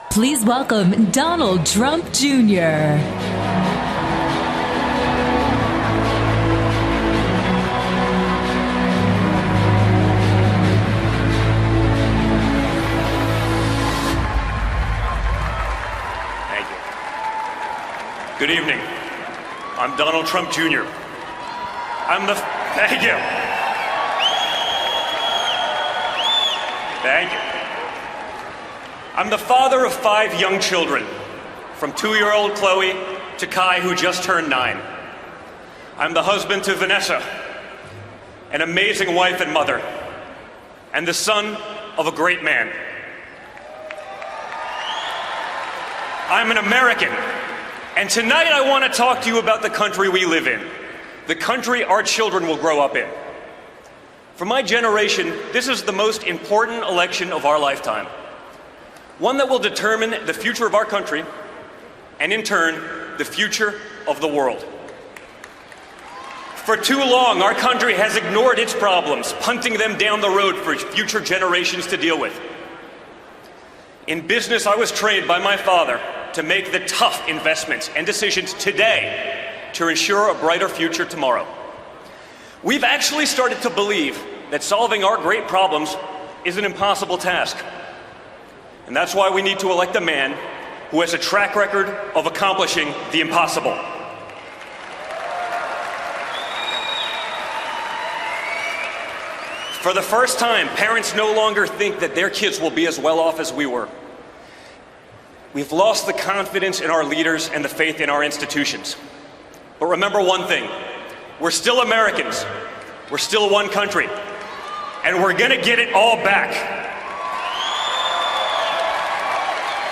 Please welcome Donald Trump Jr. Thank you. Good evening. I'm Donald Trump Jr. Thank you. Thank you. I'm the father of 5 young children, from 2-year-old Chloe to Kai, who just turned 9. I'm the husband to Vanessa, an amazing wife and mother, and the son of a great man. I'm an American, and tonight I want to talk to you about the country we live in, the country our children will grow up in. For my generation, this is the most important election of our lifetime. One that will determine the future of our country, and in turn, the future of the world. For too long, our country has ignored its problems, punting them down the road for future generations to deal with. In business, I was trained by my father to make the tough investments and decisions today to ensure a brighter future tomorrow. We've actually started to believe that solving our great problems is an impossible task. And that's why we need to elect a man who has a track record of accomplishing the impossible. For the first time, parents no longer think that their kids will be as well off as we were. We've lost the confidence in our leaders and the faith in our institutions. But remember one thing, we're still Americans, we're still one country, and we're gonna get it all back.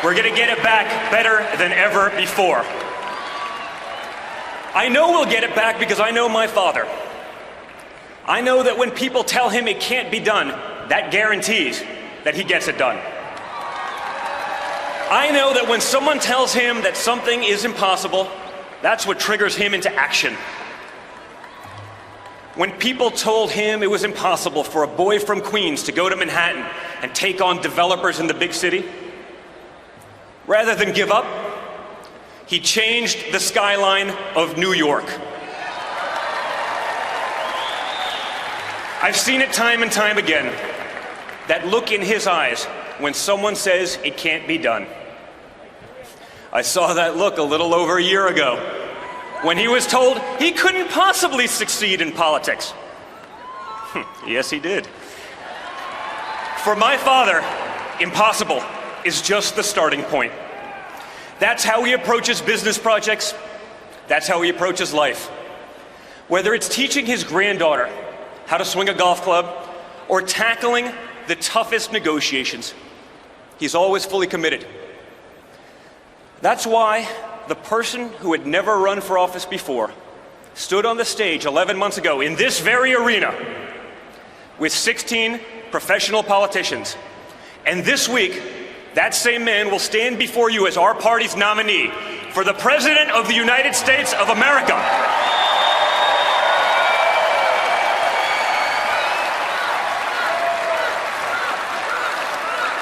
We're gonna get it back better than ever before. I know we'll get it back because I know my father. I know that when people tell him it can't be done, that guarantees that he gets it done. I know that when someone tells him that something is impossible, that's what triggers him into action. When people told him it was impossible for a boy from Queens to go to Manhattan and take on developers in the big city, rather than give up, he changed the skyline of New York. I've seen it time and time again, that look in his eyes when someone says it can't be done. I saw that look a little over a year ago, when he was told he couldn't possibly succeed in politics. Yes, he did. For my father, impossible is just the starting point. That's how he approaches business projects. That's how he approaches life. Whether it's teaching his granddaughter how to swing a golf club or tackling the toughest negotiations, he's always fully committed. That's why the person who had never run for office before stood on the stage 11 months ago in this very arena with 16 professional politicians. And this week, that same man will stand before you as our party's nominee for the President of the United States of America.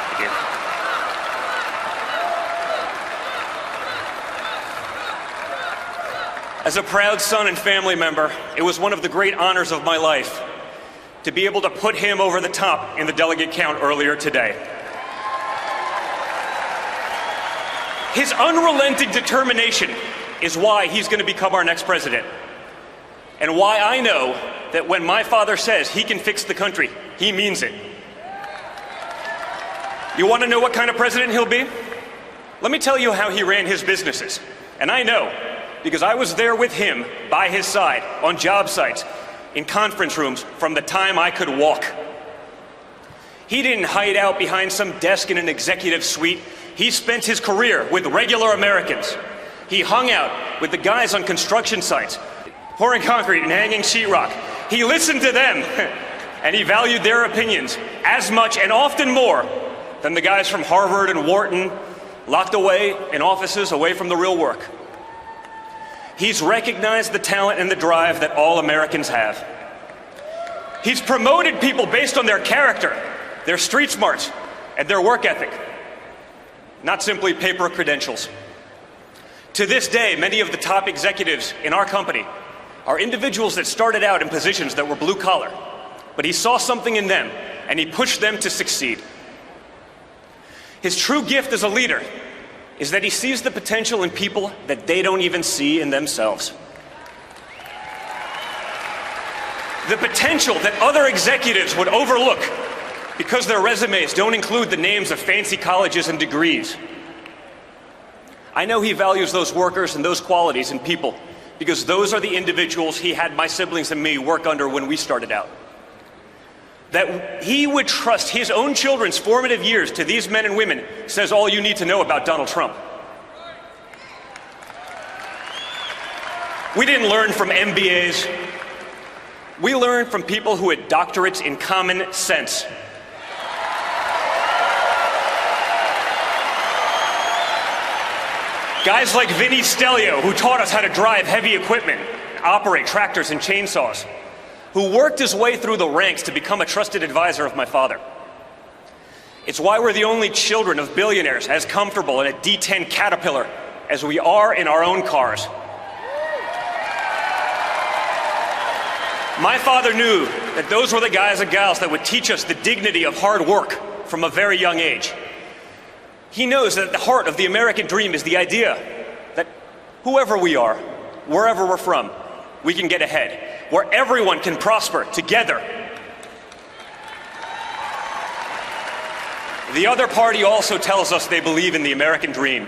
Thank you. As a proud son and family member, it was one of the great honors of my life to be able to put him over the top in the delegate count earlier today. His unrelenting determination is why he's going to become our next president, and why I know that when my father says he can fix the country, he means it. You want to know what kind of president he'll be? Let me tell you how he ran his businesses. And I know, because I was there with him, by his side, on job sites, in conference rooms, from the time I could walk. He didn't hide out behind some desk in an executive suite. He spent his career with regular Americans. He hung out with the guys on construction sites, pouring concrete and hanging sheetrock. He listened to them, and he valued their opinions as much and often more than the guys from Harvard and Wharton, locked away in offices away from the real work. He's recognized the talent and the drive that all Americans have. He's promoted people based on their character, their street smarts, and their work ethic. not simply paper credentials. To this day, many of the top executives in our company are individuals that started out in positions that were blue collar, but he saw something in them and he pushed them to succeed. His true gift as a leader is that he sees the potential in people that they don't even see in themselves. The potential that other executives would overlook because their resumes don't include the names of fancy colleges and degrees. I know he values those workers and those qualities in people because those are the individuals he had my siblings and me work under when we started out. That he would trust his own children's formative years to these men and women says all you need to know about Donald Trump. We didn't learn from MBAs. We learned from people who had doctorates in common sense. Guys like Vinny Stelio, who taught us how to drive heavy equipment, operate tractors and chainsaws, who worked his way through the ranks to become a trusted advisor of my father. It's why we're the only children of billionaires as comfortable in a D10 Caterpillar as we are in our own cars. My father knew that those were the guys and gals that would teach us the dignity of hard work from a very young age. He knows that at the heart of the American dream is the idea that whoever we are, wherever we're from, we can get ahead, where everyone can prosper together. The other party also tells us they believe in the American dream.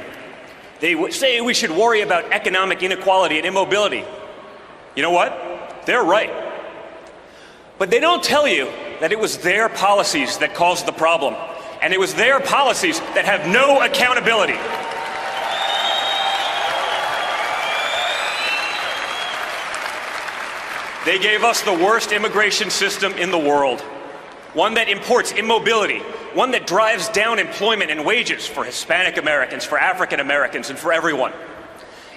They say we should worry about economic inequality and immobility. You know what? They're right. But they don't tell you that it was their policies that caused the problem, and it was their policies that have no accountability. They gave us the worst immigration system in the world, one that imports immobility, one that drives down employment and wages for Hispanic Americans, for African Americans, and for everyone.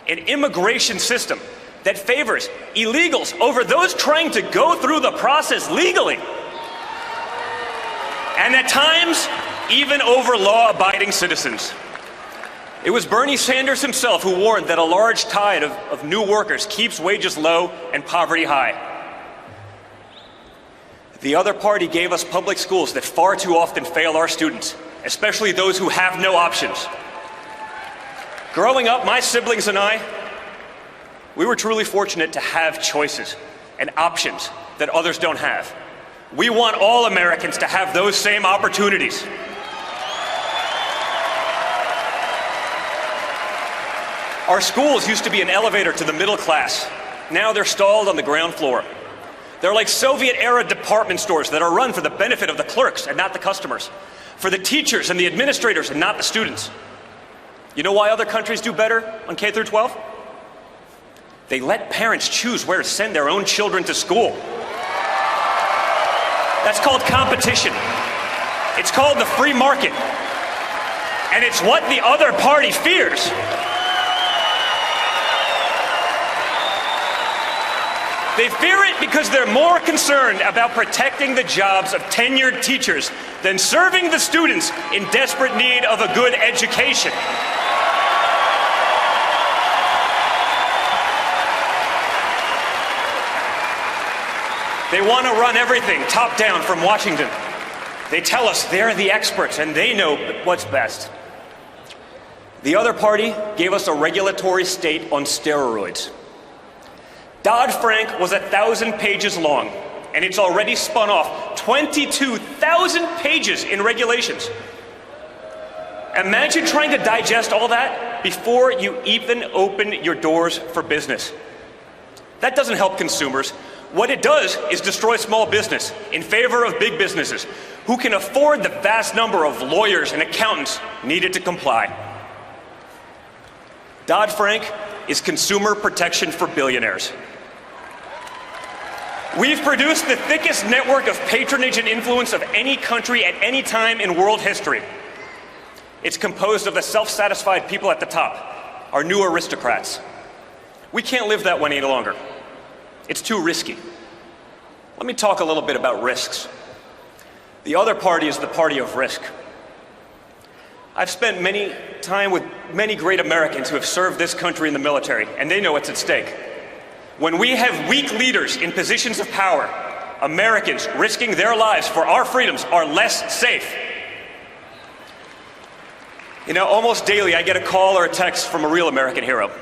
An immigration system that favors illegals over those trying to go through the process legally. And at times, even over law-abiding citizens. It was Bernie Sanders himself who warned that a large tide of new workers keeps wages low and poverty high. The other party gave us public schools that far too often fail our students, especially those who have no options. Growing up, my siblings and I, we were truly fortunate to have choices and options that others don't have. We want all Americans to have those same opportunities. Our schools used to be an elevator to the middle class. Now they're stalled on the ground floor. They're like Soviet-era department stores that are run for the benefit of the clerks and not the customers, for the teachers and the administrators and not the students. You know why other countries do better on K through 12? They let parents choose where to send their own children to school. That's called competition. It's called the free market. And it's what the other party fears. They fear it because they're more concerned about protecting the jobs of tenured teachers than serving the students in desperate need of a good education. They want to run everything top down from Washington. They tell us they're the experts and they know what's best. The other party gave us a regulatory state on steroids. Dodd-Frank was 1,000 pages long, and it's already spun off 22,000 pages in regulations. Imagine trying to digest all that before you even open your doors for business. That doesn't help consumers. What it does is destroy small business in favor of big businesses who can afford the vast number of lawyers and accountants needed to comply. Dodd-Frank is consumer protection for billionaires. We've produced the thickest network of patronage and influence of any country at any time in world history. It's composed of the self-satisfied people at the top, our new aristocrats. We can't live that way any longer. It's too risky. Let me talk a little bit about risks. The other party is the party of risk. I've spent time with many great Americans who have served this country in the military, and they know what's at stake. When we have weak leaders in positions of power, Americans risking their lives for our freedoms are less safe. You know, almost daily I get a call or a text from a real American hero.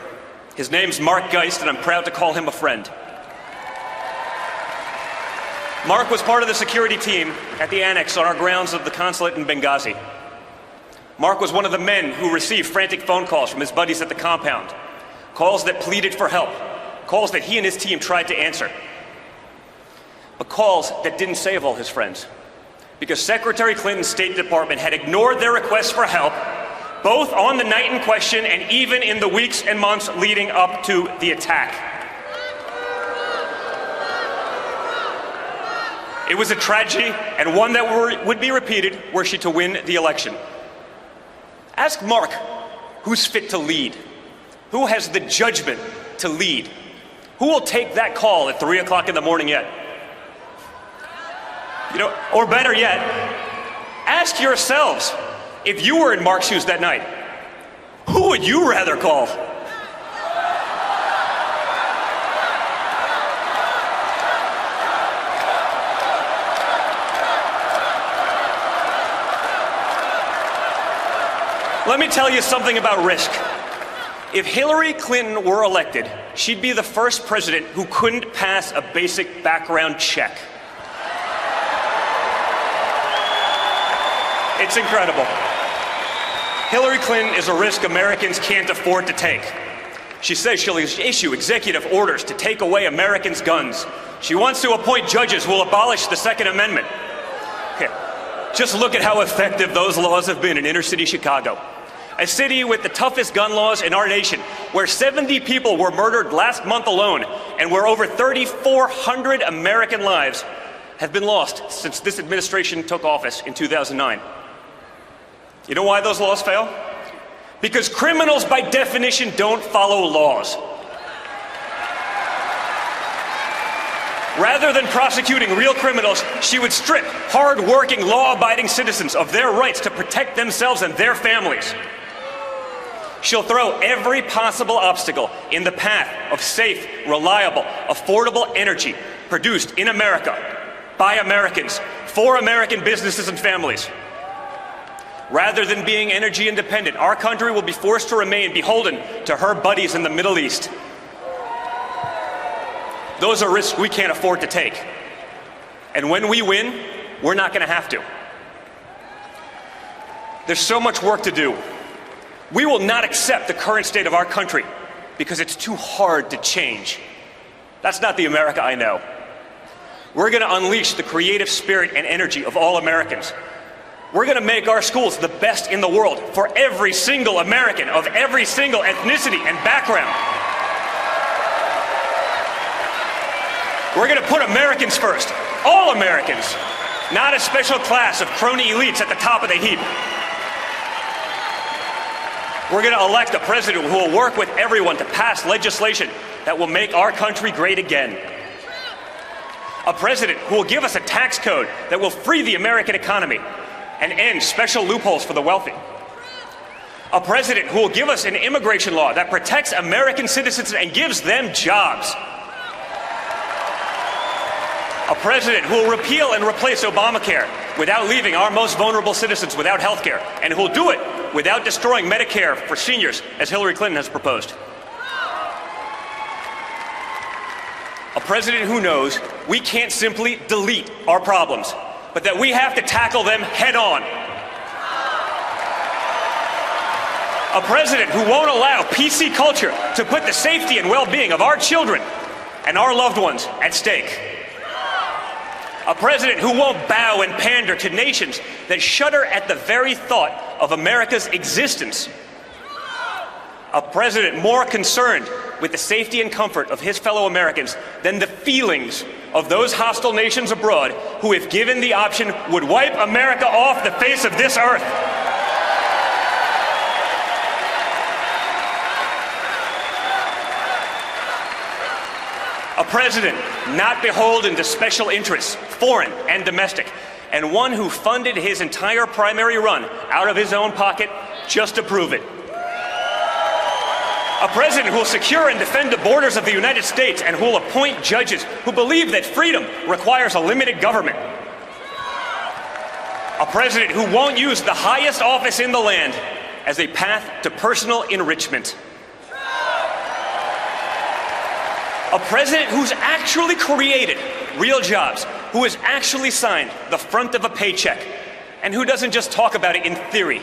His name's Mark Geist, and I'm proud to call him a friend. Mark was part of the security team at the annex on our grounds of the consulate in Benghazi. Mark was one of the men who received frantic phone calls from his buddies at the compound, calls that pleaded for help, calls that he and his team tried to answer, but calls that didn't save all his friends, because Secretary Clinton's State Department had ignored their requests for help, both on the night in question and even in the weeks and months leading up to the attack. It was a tragedy, and one that would be repeated were she to win the election. Ask Mark who's fit to lead, who has the judgment to lead, who will take that call at 3 o'clock in the morning yet? You know, or better yet, ask yourselves, if you were in Mark's shoes that night, who would you rather call? Let me tell you something about risk. If Hillary Clinton were elected, she'd be the first president who couldn't pass a basic background check. It's incredible. Hillary Clinton is a risk Americans can't afford to take. She says she'll issue executive orders to take away Americans' guns. She wants to appoint judges who will abolish the Second Amendment. Just look at how effective those laws have been in inner-city Chicago, a city with the toughest gun laws in our nation, where 70 people were murdered last month alone, and where over 3,400 American lives have been lost since this administration took office in 2009. You know why those laws fail? Because criminals, by definition, don't follow laws. Rather than prosecuting real criminals, she would strip hard-working, law-abiding citizens of their rights to protect themselves and their families. She'll throw every possible obstacle in the path of safe, reliable, affordable energy produced in America, by Americans, for American businesses and families. Rather than being energy independent, our country will be forced to remain beholden to her buddies in the Middle East. Those are risks we can't afford to take. And when we win, we're not going to have to. There's so much work to do. We will not accept the current state of our country because it's too hard to change. That's not the America I know. We're going to unleash the creative spirit and energy of all Americans. We're going to make our schools the best in the world for every single American of every single ethnicity and background. We're going to put Americans first, all Americans, not a special class of crony elites at the top of the heap. We're going to elect a president who will work with everyone to pass legislation that will make our country great again. A president who will give us a tax code that will free the American economy and end special loopholes for the wealthy. A president who will give us an immigration law that protects American citizens and gives them jobs. A president who will repeal and replace Obamacare without leaving our most vulnerable citizens without health care, and who will do it without destroying Medicare for seniors, as Hillary Clinton has proposed. A president who knows we can't simply delete our problems, but that we have to tackle them head on. A president who won't allow PC culture to put the safety and well-being of our children and our loved ones at stake. A president who won't bow and pander to nations that shudder at the very thought of America's existence. A president more concerned with the safety and comfort of his fellow Americans than the feelings of those hostile nations abroad who, if given the option, would wipe America off the face of this earth. A president not beholden to special interests, foreign and domestic, and one who funded his entire primary run out of his own pocket just to prove it. A president who will secure and defend the borders of the United States and who will appoint judges who believe that freedom requires a limited government. A president who won't use the highest office in the land as a path to personal enrichment. A president who's actually created real jobs, who has actually signed the front of a paycheck, and who doesn't just talk about it in theory.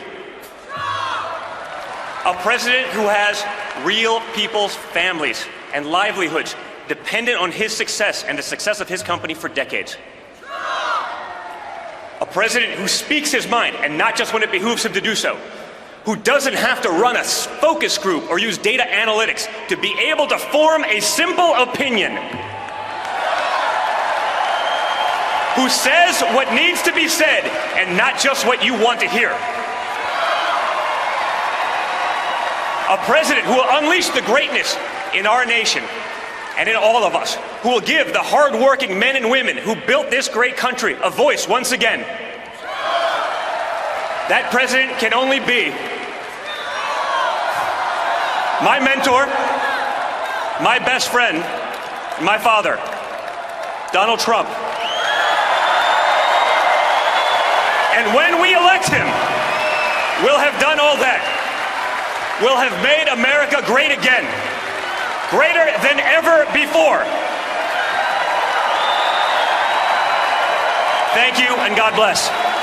A president who has real people's families and livelihoods dependent on his success and the success of his company for decades. A president who speaks his mind, and not just when it behooves him to do so. Who doesn't have to run a focus group or use data analytics to be able to form a simple opinion. Who says what needs to be said and not just what you want to hear. A president who will unleash the greatness in our nation and in all of us, who will give the hard-working men and women who built this great country a voice once again. That president can only be my mentor, my best friend, my father, Donald Trump. And when we elect him, we'll have done all that. We'll have made America great again, greater than ever before. Thank you, and God bless.